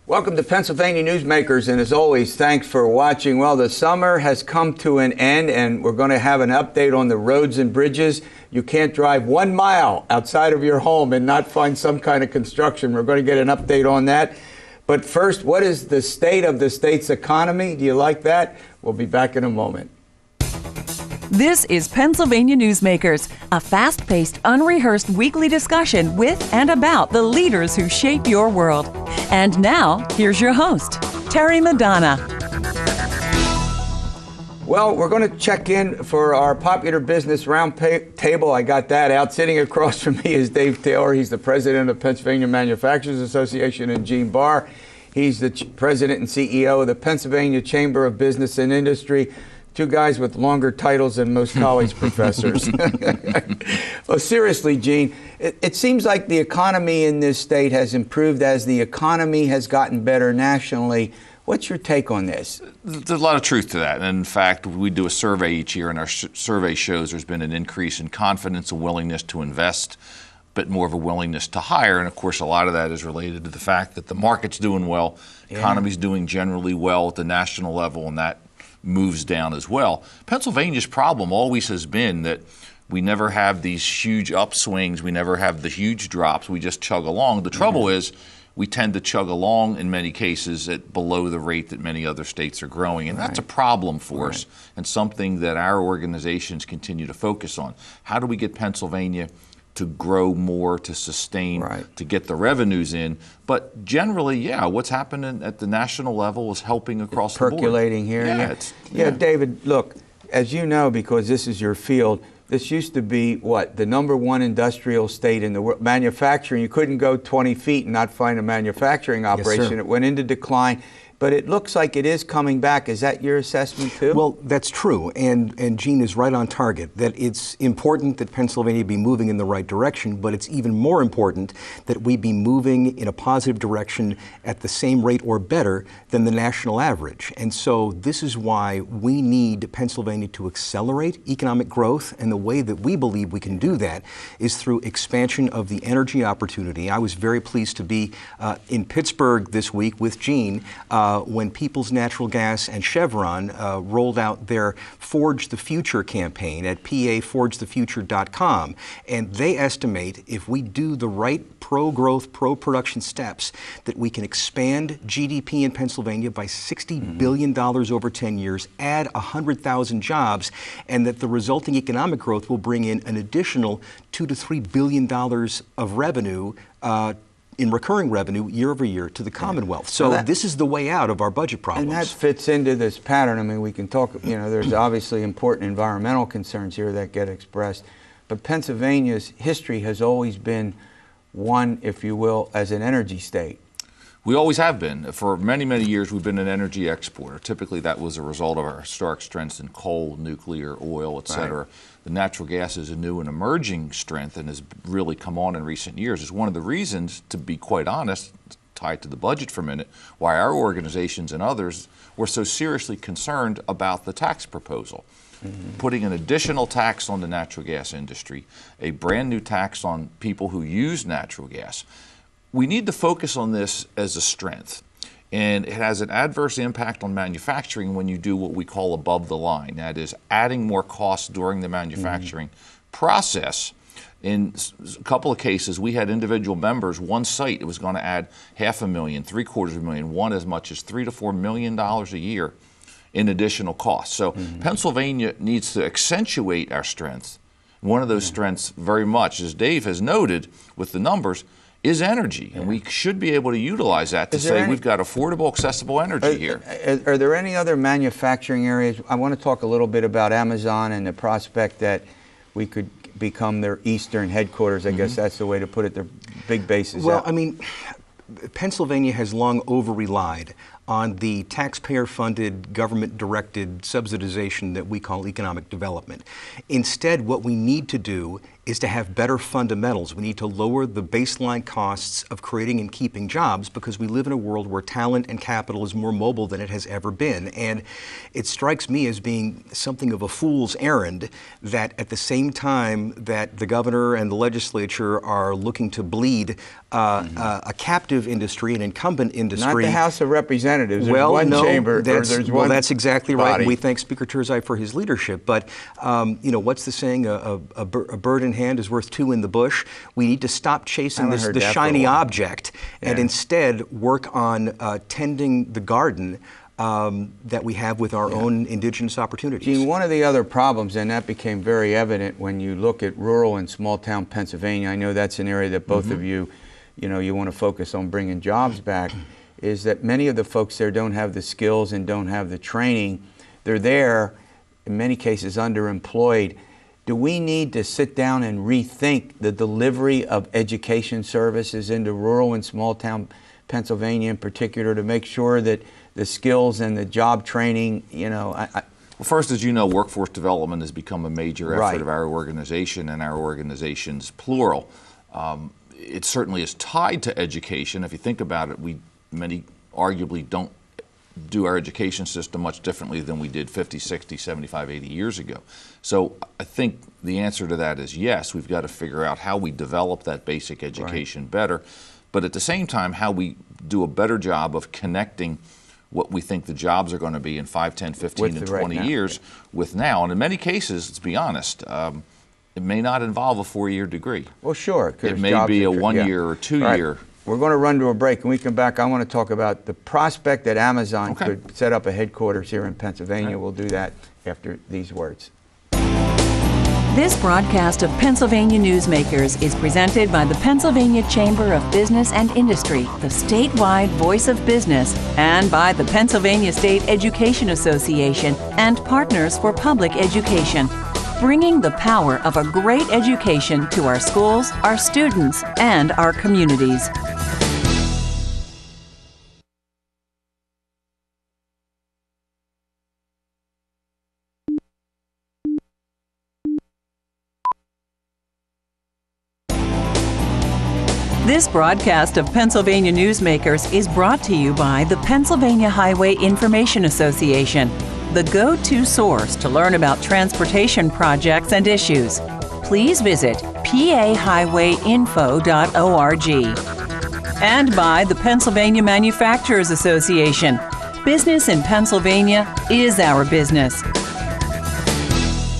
Welcome to Pennsylvania Newsmakers, and as always, thanks for watching. Well, the summer has come to an end, and we're going to have an update on the roads and bridges. You can't drive 1 mile outside of your home and not find some kind of construction. We're going to get an update on that. But first, what is the state of the state's economy? Do you like that? We'll be back in a moment. This is Pennsylvania Newsmakers, a fast-paced, unrehearsed weekly discussion with and about the leaders who shape your world. And now, here's your host, Terry Madonna. Well, we're going to check in for our popular business round table. I got that out. Sitting across from me is Dave Taylor. He's the president of Pennsylvania Manufacturers Association, and Gene Barr. He's the president and CEO of the Pennsylvania Chamber of Business and Industry. Two guys with longer titles than most college professors. Well, seriously, Gene, it seems like the economy in this state has improved as the economy has gotten better nationally. What's your take on this? There's a lot of truth to that. And in fact, we do a survey each year, and our survey shows there's been an increase in confidence, a willingness to invest, but more of a willingness to hire. And of course, a lot of that is related to the fact that the market's doing well, economy's doing generally well at the national level, and that moves down as well. Pennsylvania's problem always has been that we never have these huge upswings, we never have the huge drops, we just chug along. The trouble is we tend to chug along in many cases at below the rate that many other states are growing, and that's a problem for us and something that our organizations continue to focus on. How do we get Pennsylvania to grow more, to sustain, to get the revenues in? But generally, what's happening at the national level is helping across the board. Percolating here. Yeah, David, look, as you know, because this is your field, this used to be, the #1 industrial state in the world. Manufacturing, you couldn't go 20 feet and not find a manufacturing operation. It went into decline. But it looks like it is coming back. Is that your assessment too? Well, that's true, and Gene is right on target, that it's important that Pennsylvania be moving in the right direction, but it's even more important that we be moving in a positive direction at the same rate or better than the national average. And so this is why we need Pennsylvania to accelerate economic growth, and the way that we believe we can do that is through expansion of the energy opportunity. I was very pleased to be in Pittsburgh this week with Gene when Peoples Natural Gas and Chevron rolled out their Forge the Future campaign at paforgethefuture.com. And they estimate if we do the right pro-growth, pro-production steps, that we can expand GDP in Pennsylvania by $60 billion over 10 years, add 100,000 jobs, and that the resulting economic growth will bring in an additional $2 to $3 billion of revenue in recurring revenue year over year to the Commonwealth. So this is the way out of our budget problems. And that fits into this pattern. I mean, we can talk, there's obviously important environmental concerns here that get expressed, but Pennsylvania's history has always been one, if you will, as an energy state. We always have been. For many, many years, we've been an energy exporter. Typically, that was a result of our historic strengths in coal, nuclear, oil, et cetera. The natural gas is a new and emerging strength and has really come on in recent years. It's one of the reasons, to be quite honest, tied to the budget for a minute, why our organizations and others were so seriously concerned about the tax proposal. Putting an additional tax on the natural gas industry, a brand new tax on people who use natural gas. We need to focus on this as a strength, and it has an adverse impact on manufacturing when you do what we call above the line. That is adding more costs during the manufacturing process. In a couple of cases, we had individual members, one site, it was going to add $500,000, $750,000, one as much as $3 to $4 million a year in additional costs. So Pennsylvania needs to accentuate our strengths. One of those strengths very much, as Dave has noted with the numbers, is energy, and we should be able to utilize that to say we've got affordable, accessible energy here. Are there any other manufacturing areas? I want to talk a little bit about Amazon and the prospect that we could become their eastern headquarters. I guess that's the way to put it, their big bases. Well, I mean, Pennsylvania has long over-relied on the taxpayer-funded, government-directed subsidization that we call economic development. Instead, what we need to do is to have better fundamentals. We need to lower the baseline costs of creating and keeping jobs because we live in a world where talent and capital is more mobile than it has ever been. And it strikes me as being something of a fool's errand that at the same time that the governor and the legislature are looking to bleed a captive industry, an incumbent industry. Not the House of Representatives. There's well, one no, chamber. Well, that's exactly right. body. And we thank Speaker Turzai for his leadership. But, what's the saying? A bird in hand is worth two in the bush. We need to stop chasing the shiny object and instead work on tending the garden that we have with our own indigenous opportunities. Gene, one of the other problems, and that became very evident when you look at rural and small town Pennsylvania, I know that's an area that both of you, you want to focus on bringing jobs back, is that many of the folks there don't have the skills and don't have the training. They're there, in many cases, underemployed. Do we need to sit down and rethink the delivery of education services into rural and small town Pennsylvania in particular to make sure that the skills and the job training, Well, first, as you know, workforce development has become a major effort of our organization and our organization's plural. It certainly is tied to education. If you think about it, many arguably don't do our education system much differently than we did 50, 60, 75, 80 years ago. So I think the answer to that is yes, we've got to figure out how we develop that basic education better, but at the same time, how we do a better job of connecting what we think the jobs are going to be in 5, 10, 15, and 20 years with now. And in many cases, let's be honest, it may not involve a 4-year degree. Well, sure. It may be a 1-year or 2-year. Right. We're going to run to a break. When we come back, I want to talk about the prospect that Amazon could set up a headquarters here in Pennsylvania. We'll do that after these words. This broadcast of Pennsylvania Newsmakers is presented by the Pennsylvania Chamber of Business and Industry, the statewide voice of business, and by the Pennsylvania State Education Association and Partners for Public Education, bringing the power of a great education to our schools, our students, and our communities. This broadcast of Pennsylvania Newsmakers is brought to you by the Pennsylvania Highway Information Association, the go-to source to learn about transportation projects and issues. Please visit pahighwayinfo.org. And by the Pennsylvania Manufacturers Association. Business in Pennsylvania is our business.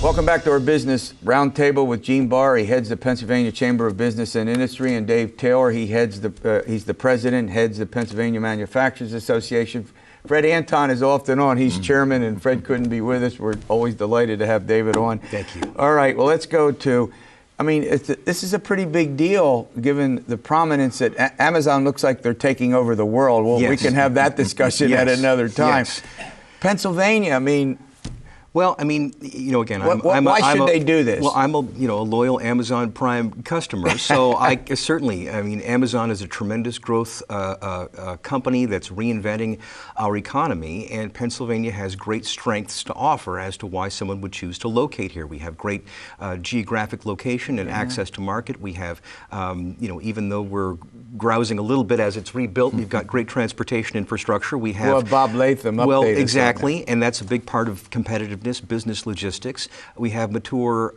Welcome back to our Business Roundtable with Gene Barr. He heads the Pennsylvania Chamber of Business and Industry, and Dave Taylor. He's the president, heads the Pennsylvania Manufacturers Association. Fred Anton is often on. He's chairman, and Fred couldn't be with us. We're always delighted to have David on. Thank you. All right, well, let's go to, this is a pretty big deal given the prominence that Amazon looks like they're taking over the world. Well, we can have that discussion at another time. Yes. Pennsylvania, Well, again, why should they do this? Well, I'm a loyal Amazon Prime customer, so I certainly, Amazon is a tremendous growth company that's reinventing our economy, and Pennsylvania has great strengths to offer as to why someone would choose to locate here. We have great geographic location and access to market. We have, even though we're grousing a little bit as it's rebuilt, we've got great transportation infrastructure. We have Bob Latham updated. Well, exactly, and that's a big part of competitiveness. Business logistics. We have mature,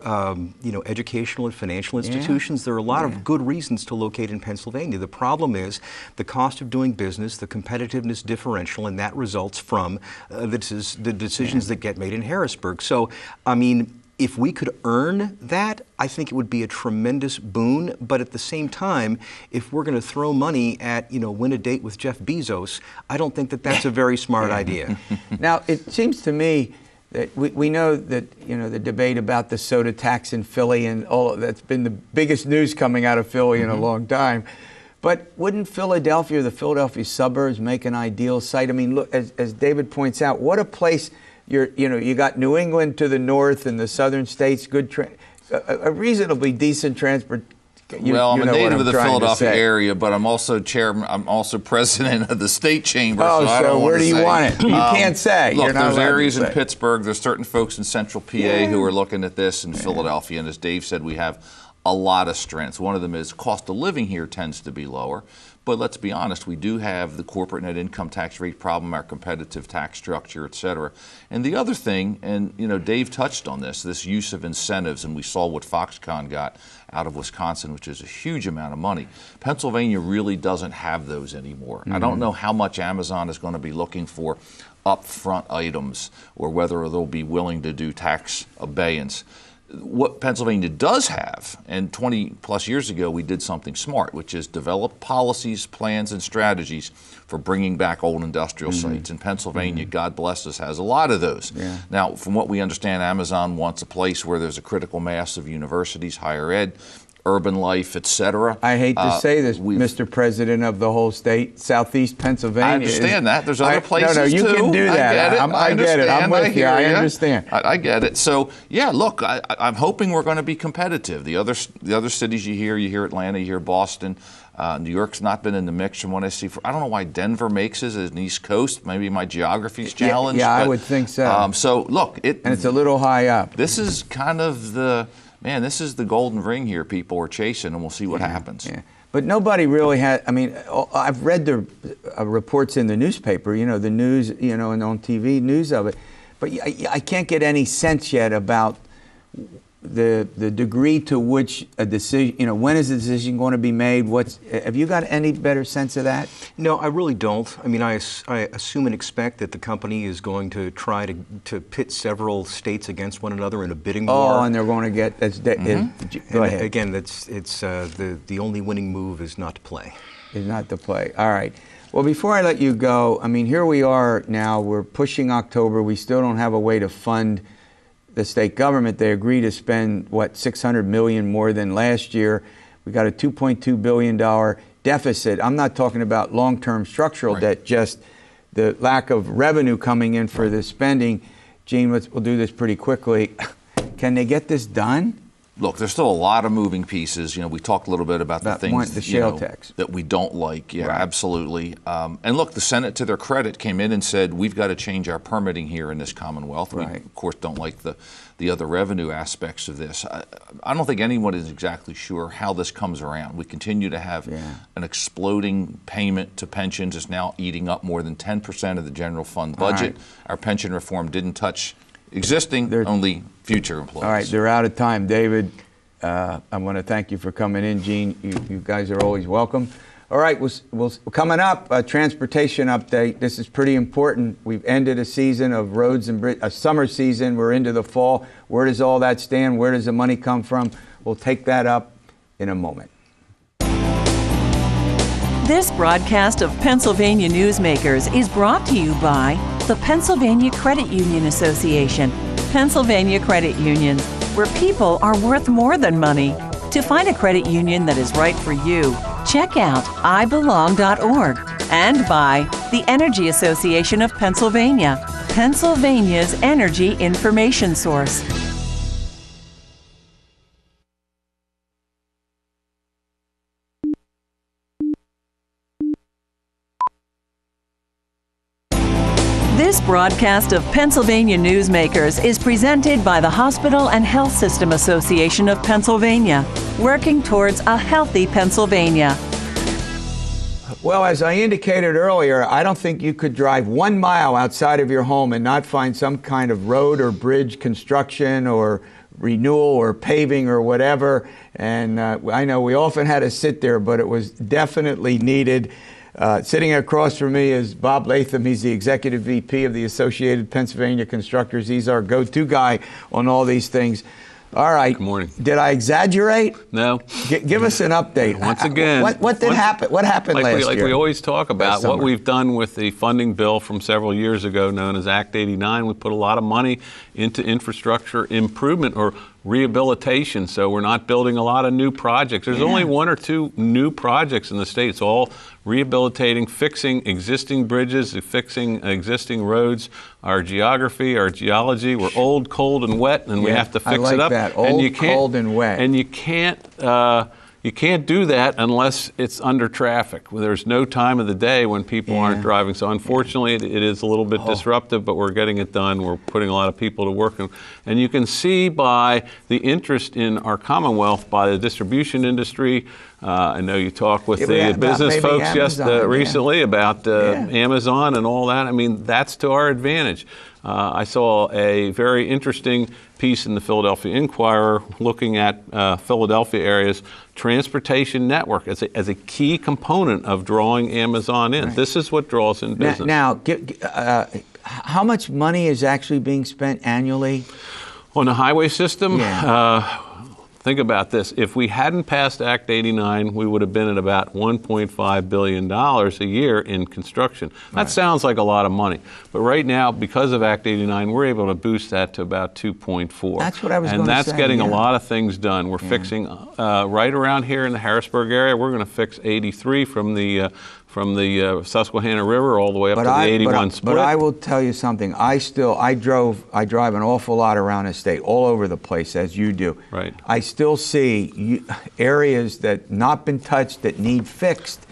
educational and financial institutions. There are a lot of good reasons to locate in Pennsylvania. The problem is the cost of doing business, the competitiveness differential, and that results from the decisions that get made in Harrisburg. So, if we could earn that, I think it would be a tremendous boon. But at the same time, if we're going to throw money at, win a date with Jeff Bezos, I don't think that that's a very smart idea. Now, it seems to me that we know that, the debate about the soda tax in Philly and all that's been the biggest news coming out of Philly in a long time. But wouldn't Philadelphia or the Philadelphia suburbs make an ideal site? Look, as David points out, what a place. You got New England to the north and the southern states, a reasonably decent transport. I'm a native of the Philadelphia area, but I'm also chairman. I'm also president of the state chamber. So where do you want it? You can't say. Look, there's areas in Pittsburgh. There's certain folks in Central PA who are looking at this in Philadelphia, and as Dave said, we have a lot of strengths. One of them is cost of living here tends to be lower. But let's be honest, we do have the corporate net income tax rate problem, our competitive tax structure, et cetera. And the other thing, and Dave touched on this use of incentives, and we saw what Foxconn got out of Wisconsin, which is a huge amount of money. Pennsylvania really doesn't have those anymore. I don't know how much Amazon is going to be looking for upfront items or whether they'll be willing to do tax abeyance. What Pennsylvania does have, and 20 plus years ago we did something smart, which is develop policies, plans, and strategies for bringing back old industrial sites. And Pennsylvania, God bless us, has a lot of those. Yeah. Now, from what we understand, Amazon wants a place where there's a critical mass of universities, higher ed, urban life, et cetera. I hate to say this, Mr. President of the whole state, Southeast Pennsylvania. I understand that. There's other places no, you too. can do that. I get it. I'm with you. I understand. I get it. So yeah, look, I'm hoping we're going to be competitive. The other cities you hear Atlanta, you hear Boston. New York's not been in the mix from what I see. I don't know why Denver makes it as an East Coast. Maybe my geography's challenged. Yeah, but, I would think so. So look, and it's a little high up. This is kind of this is the golden ring here people are chasing, and we'll see what happens. Yeah. But nobody really had, I've read the reports in the newspaper, the news, and on TV, news of it. But I can't get any sense yet about the degree to which a decision, when is the decision going to be made? Have you got any better sense of that? No, I really don't. I assume and expect that the company is going to try to pit several states against one another in a bidding war. Oh, and they're going to get, go ahead. Again, the only winning move is not to play. Is not to play. All right. Well, before I let you go, here we are now, we're pushing October. We still don't have a way to fund the state government. They agreed to spend, $600 million more than last year. We got a $2.2 billion deficit. I'm not talking about long-term structural debt, just the lack of revenue coming in for this spending. Gene, we'll do this pretty quickly. Can they get this done? Look, there's still a lot of moving pieces. We talked a little bit about the things the shale tax that we don't like. Yeah, right. Absolutely. And look, the Senate, to their credit, came in and said, we've got to change our permitting here in this Commonwealth. Right. We, of course, don't like the other revenue aspects of this. I don't think anyone is exactly sure how this comes around. We continue to have an exploding payment to pensions. It's now eating up more than 10% of the general fund budget. Right. Our pension reform didn't touch existing, only future employees. All right, they're out of time. David, I want to thank you for coming in. Gene, you guys are always welcome. All right, we'll coming up, a transportation update. This is pretty important. We've ended a season of roads and a summer season. We're into the fall. Where does all that stand? Where does the money come from? We'll take that up in a moment. This broadcast of Pennsylvania Newsmakers is brought to you by the Pennsylvania Credit Union Association. Pennsylvania Credit Unions, where people are worth more than money. To find a credit union that is right for you, check out ibelong.org. And by the Energy Association of Pennsylvania, Pennsylvania's energy information source. This broadcast of Pennsylvania Newsmakers is presented by the Hospital and Health System Association of Pennsylvania, working towards a healthy Pennsylvania. Well, as I indicated earlier, I don't think you could drive 1 mile outside of your home and not find some kind of road or bridge construction or renewal or paving or whatever. And I know we often had to sit there, but it was definitely needed. Sitting across from me is Bob Latham. He's the Executive VP of the Associated Pennsylvania Constructors. He's our go-to guy on all these things. All right. Good morning. Did I exaggerate? No. Give us an update. Once again. What did happen? What happened last year? Like we always talk about, what we've done with the funding bill from several years ago known as Act 89, we put a lot of money into infrastructure improvement or rehabilitation, so we're not building a lot of new projects. There's only 1 or 2 new projects in the state. It's all rehabilitating, fixing existing bridges, fixing existing roads. Our geography, our geology, we're old, cold, and wet, and we have to fix it up. That. Old, cold, and wet. And you can't you can't do that unless it's under traffic. There's no time of the day when people aren't driving. So unfortunately, it is a little bit disruptive, but we're getting it done. We're putting a lot of people to work. And you can see by the interest in our Commonwealth by the distribution industry. I know you talked with the business folks recently about Amazon and all that. I mean, that's to our advantage. I saw a very interesting piece in the Philadelphia Inquirer looking at Philadelphia area's transportation network as a key component of drawing Amazon in. Right. This is what draws in business. Now, how much money is actually being spent annually? On the highway system? Think about this. If we hadn't passed Act 89, we would have been at about $1.5 billion a year in construction. That sounds like a lot of money. But right now, because of Act 89, we're able to boost that to about 2.4. That's what I was going to say. And that's getting a lot of things done. We're fixing, right around here in the Harrisburg area, we're going to fix 83 from the Susquehanna River all the way up to the 81 split. But I will tell you something. I drive an awful lot around the state, all over the place, as you do. Right. I still see areas that not been touched that need fixed,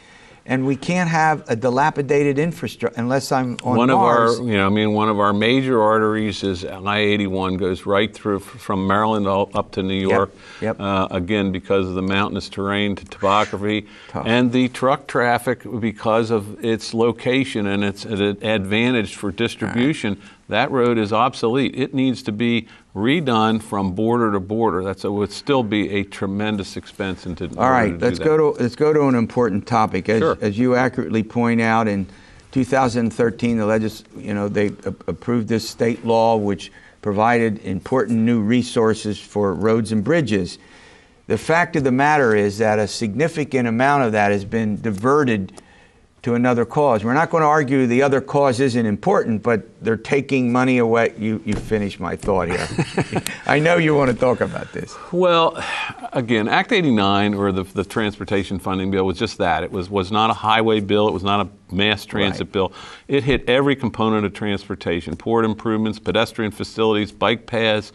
and we can't have a dilapidated infrastructure unless I'm on Mars. One of our major arteries is I-81, goes right through from Maryland up to New York. Yep. Again, because of the mountainous terrain, topography, and the truck traffic because of its location and its advantage for distribution. Right. That road is obsolete. It needs to be redone from border to border. It would still be a tremendous expense. All right, let's go to an important topic. As you accurately point out, in 2013, they approved this state law which provided important new resources for roads and bridges. The fact of the matter is that a significant amount of that has been diverted to another cause. We're not going to argue the other cause isn't important, but they're taking money away. You finished my thought here. I know you want to talk about this. Well, again, Act 89, or the transportation funding bill, was just that. It was not a highway bill. It was not a mass transit bill. It hit every component of transportation: port improvements, pedestrian facilities, bike paths,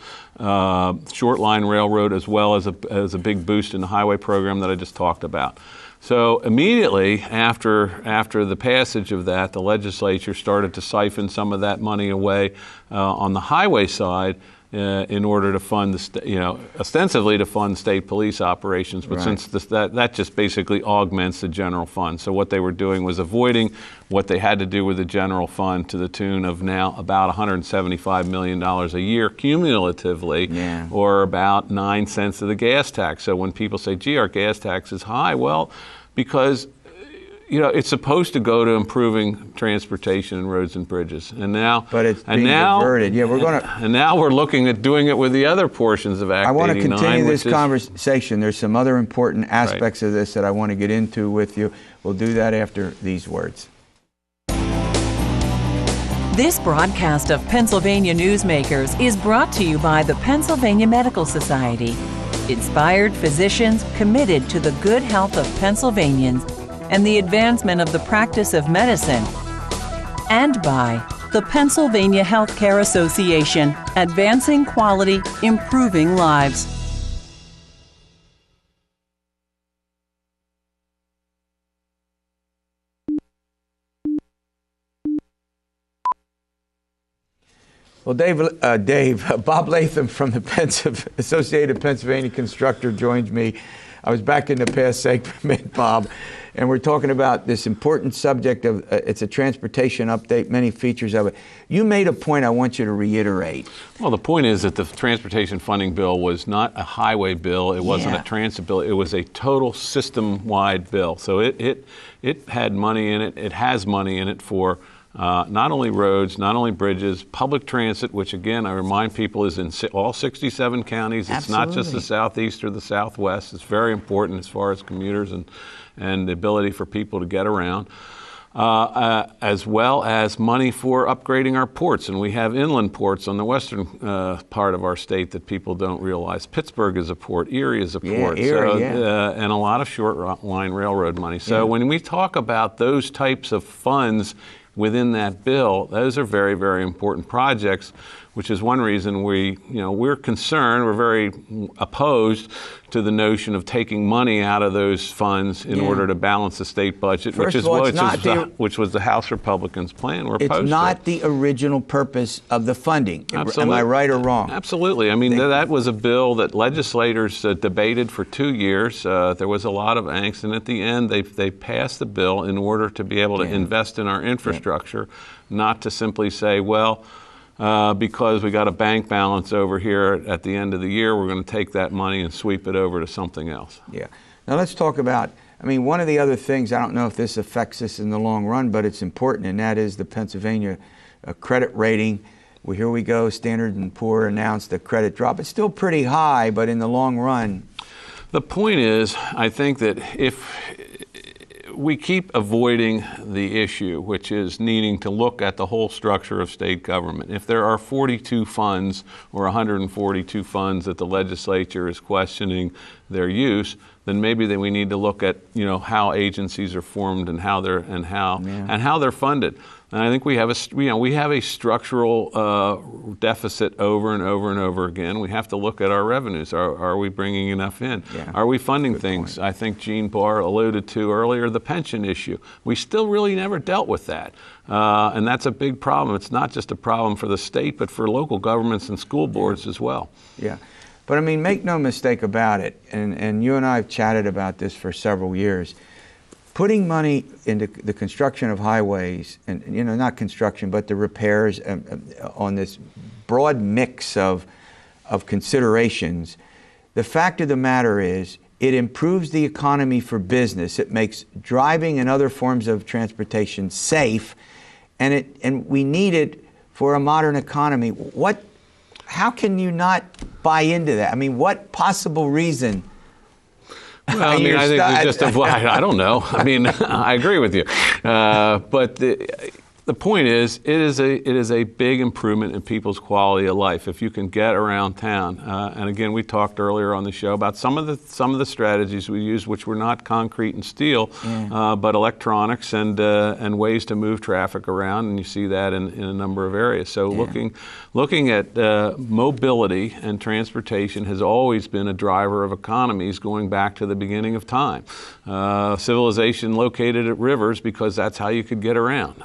short line railroad, as well as a big boost in the highway program that I just talked about. So immediately after the passage of that, the legislature started to siphon some of that money away on the highway side in order to fund ostensibly to fund state police operations. But since that just basically augments the general fund. So what they were doing was avoiding what they had to do with the general fund to the tune of now about $175 million a year cumulatively, or about 9 cents of the gas tax. So when people say, gee, our gas tax is high, well, because it's supposed to go to improving transportation and roads and bridges, and now, but it's being diverted. Yeah, and now we're looking at doing it with the other portions of Act 89. I want to continue this conversation. There's some other important aspects of this that I want to get into with you. We'll do that after these words. This broadcast of Pennsylvania Newsmakers is brought to you by the Pennsylvania Medical Society. Inspired physicians committed to the good health of Pennsylvanians and the advancement of the practice of medicine. And by the Pennsylvania Healthcare Association, advancing quality, improving lives. Well, Bob Latham from the Associated Pennsylvania Constructor joins me. I was back in the past segment, Bob, and we're talking about this important subject of it's a transportation update, many features of it. You made a point I want you to reiterate. Well, the point is that the transportation funding bill was not a highway bill. It wasn't a transit bill. It was a total system-wide bill. So it had money in it. It has money in it for not only roads, not only bridges, public transit, which again, I remind people is in all 67 counties. It's not just the Southeast or the Southwest. It's very important as far as commuters and the ability for people to get around, as well as money for upgrading our ports. And we have inland ports on the western part of our state that people don't realize. Pittsburgh is a port, Erie is a port, and a lot of short line railroad money. So when we talk about those types of funds within that bill, those are very, very important projects, which is one reason we're concerned, we're very opposed to the notion of taking money out of those funds in order to balance the state budget, which was the House Republicans' plan. It's not the original purpose of the funding. Absolutely. Am I right or wrong? Absolutely. I mean, that was a bill that legislators debated for 2 years. There was a lot of angst, and at the end, they passed the bill in order to be able to invest in our infrastructure, not to simply say, well, because we got a bank balance over here at the end of the year, we're going to take that money and sweep it over to something else. Yeah. Now let's talk about, I mean, one of the other things, I don't know if this affects us in the long run, but it's important, and that is the Pennsylvania credit rating. Well, here we go, Standard & Poor announced a credit drop. It's still pretty high, but in the long run. The point is, I think that if we keep avoiding the issue, which is needing to look at the whole structure of state government. If there are 42 funds or 142 funds that the legislature is questioning their use, then maybe we need to look at how agencies are formed and how they're funded. And I think we have a structural deficit over and over and over again. We have to look at our revenues. Are we bringing enough in? Yeah. Are we funding Good things? point. I think Gene Barr alluded to earlier the pension issue. We still really never dealt with that. And that's a big problem. It's not just a problem for the state, but for local governments and school boards as well. Yeah. But I mean, make no mistake about it, and you and I have chatted about this for several years. Putting money into the construction of highways, and not construction, but the repairs on this broad mix of considerations, the fact of the matter is it improves the economy for business. It makes driving and other forms of transportation safe, and we need it for a modern economy. How can you not buy into that? I mean, what possible reason? Well, I mean, I think I don't know. I mean, I agree with you. But the point is, it is a big improvement in people's quality of life if you can get around town. And again, we talked earlier on the show about some of the strategies we use, which were not concrete and steel, but electronics and ways to move traffic around. And you see that in a number of areas. So looking at mobility and transportation has always been a driver of economies going back to the beginning of time. Civilization located at rivers because that's how you could get around.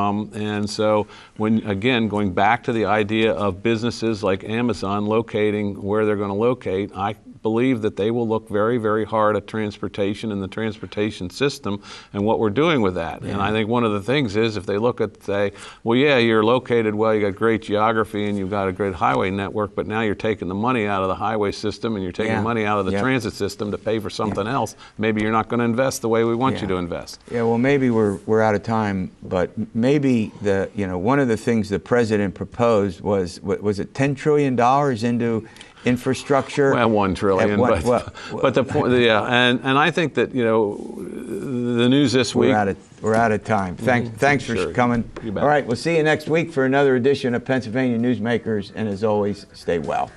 And so going back to the idea of businesses like Amazon locating where they're going to locate, I believe that they will look very, very hard at transportation and the transportation system and what we're doing with that. Yeah. And I think one of the things is if they look at, say, well, yeah, you're located well, you got great geography and you've got a great highway network, but now you're taking the money out of the highway system and you're taking money out of the transit system to pay for something else. Maybe you're not going to invest the way we want you to invest. Yeah, well, maybe we're out of time, but maybe one of the things the president proposed was it $10 trillion into infrastructure? Well, $1 trillion, but the point, and I think that the news this week. We're out of time. Thanks for coming. All right, we'll see you next week for another edition of Pennsylvania Newsmakers, and as always, stay well.